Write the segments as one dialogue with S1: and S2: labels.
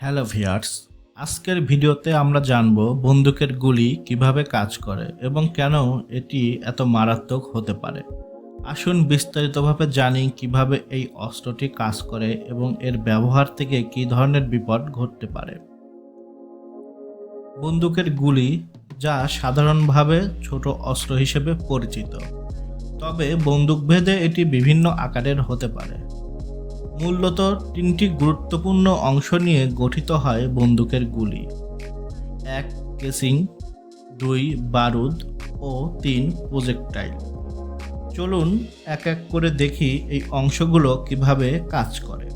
S1: Hello viewers, আজকের ভিডিওতে আমরা জানব বন্দুকের গুলি কিভাবে কাজ করে এবং কেন এটি এত মারাত্মক হতে পারে। আসুন বিস্তারিতভাবে জানি কিভাবে এই অস্ত্রটি কাজ করে এবং এর ব্যবহার থেকে কী ধরনের বিপদ ঘটতে পারে। বন্দুকের গুলি, যা সাধারণভাবে ছোট অস্ত্র হিসেবে পরিচিত, তবে বন্দুকভেদে এটি বিভিন্ন আকারের হতে পারে। মূলত তিনটি গুরুত্বপূর্ণ অংশ নিয়ে গঠিত হয় বন্দুকের গুলি: 1 কেসিং, 2 বারুদ ও 3 প্রজেক্টাইল। চলুন এক এক করে দেখি এই অংশগুলো কিভাবে কাজ করে।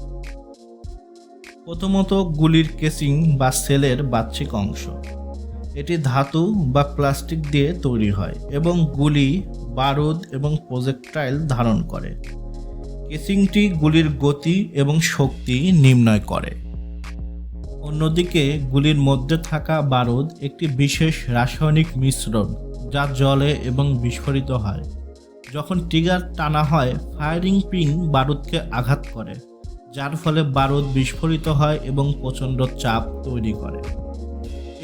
S1: প্রথমত, গুলির কেসিং বা সেলের বাহ্যিক অংশ। এটি ধাতু বা প্লাস্টিক দিয়ে তৈরি হয় এবং গুলি, বারুদ এবং প্রজেক্টাইল ধারণ করে। কেসিংটি গুলির গতি এবং শক্তি নির্ণয় করে। অন্যদিকে গুলির মধ্যে থাকা বারুদ একটি বিশেষ রাসায়নিক মিশ্রণ, যা জ্বলে এবং বিস্ফোরিত হয়। যখন ট্রিগার টানা হয়, ফায়ারিং পিন বারুদকে আঘাত করে, যার ফলে বারুদ বিস্ফোরিত হয় এবং প্রচণ্ড চাপ তৈরি করে।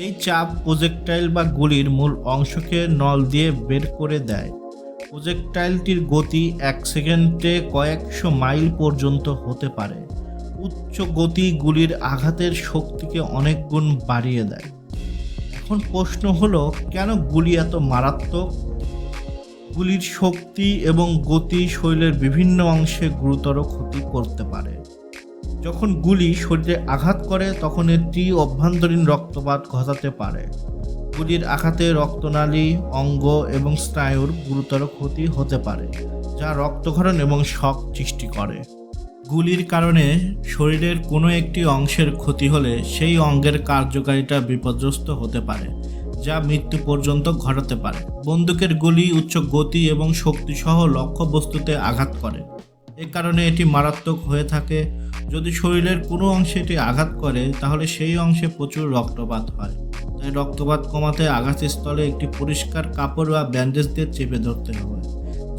S1: এই চাপ প্রজেক্টাইল বা গুলির মূল অংশকে নল দিয়ে বের করে দেয়। প্রজেক্টাইলটির গতি 1 সেকেন্ডে কয়েকশো মাইল পর্যন্ত হতে পারে। উচ্চ গতি গুলির আঘাতের শক্তিকে অনেক গুণ বাড়িয়ে দেয়। এখন প্রশ্ন হলো, কেন গুলি এত মারাত্মক? গুলির শক্তি এবং গতি শরীরের বিভিন্ন অংশে গুরুতর ক্ষতি করতে পারে। যখন গুলি শরীরে আঘাত করে, তখন এটি অভ্যন্তরীণ রক্তপাত ঘটাতে পারে। গুলির আঘাতে রক্তনালী, অঙ্গ এবং স্নায়ুর গুরুতর ক্ষতি হতে পারে, যা রক্তক্ষরণ এবং শক সৃষ্টি করে। গুলির কারণে শরীরের কোনো একটি অংশের ক্ষতি হলে সেই অঙ্গের কার্যকারিতা বিপর্যস্ত হতে পারে, যা মৃত্যু পর্যন্ত ঘটাতে পারে। বন্দুকের গুলি উচ্চ গতি এবং শক্তিসহ লক্ষ্যবস্তুতে আঘাত করে। এ কারণে এটি মারাত্মক হয়ে থাকে। যদি শরীরের কোনো অংশে এটি আঘাত করে, তাহলে সেই অংশে প্রচুর রক্তপাত হয়। তাই রক্তপাত কমাতে আঘাতস্থলে একটি পরিষ্কার কাপড় বা ব্যান্ডেজ দিয়ে চেপে ধরতে হবে,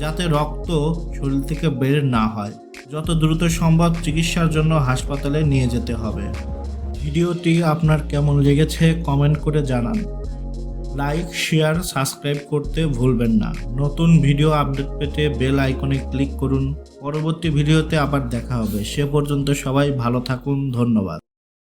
S1: যাতে রক্ত শরীর থেকে বের না হয়। যত দ্রুত সম্ভব চিকিৎসার জন্য হাসপাতালে নিয়ে যেতে হবে। ভিডিওটি আপনার কেমন লেগেছে কমেন্ট করে জানান। লাইক, শেয়ার, সাবস্ক্রাইব করতে ভুলবেন না। নতুন ভিডিও আপডেট পেতে বেল আইকনে ক্লিক করুন। পরবর্তী ভিডিওতে আবার দেখা হবে। সে পর্যন্ত সবাই ভালো থাকুন। ধন্যবাদ।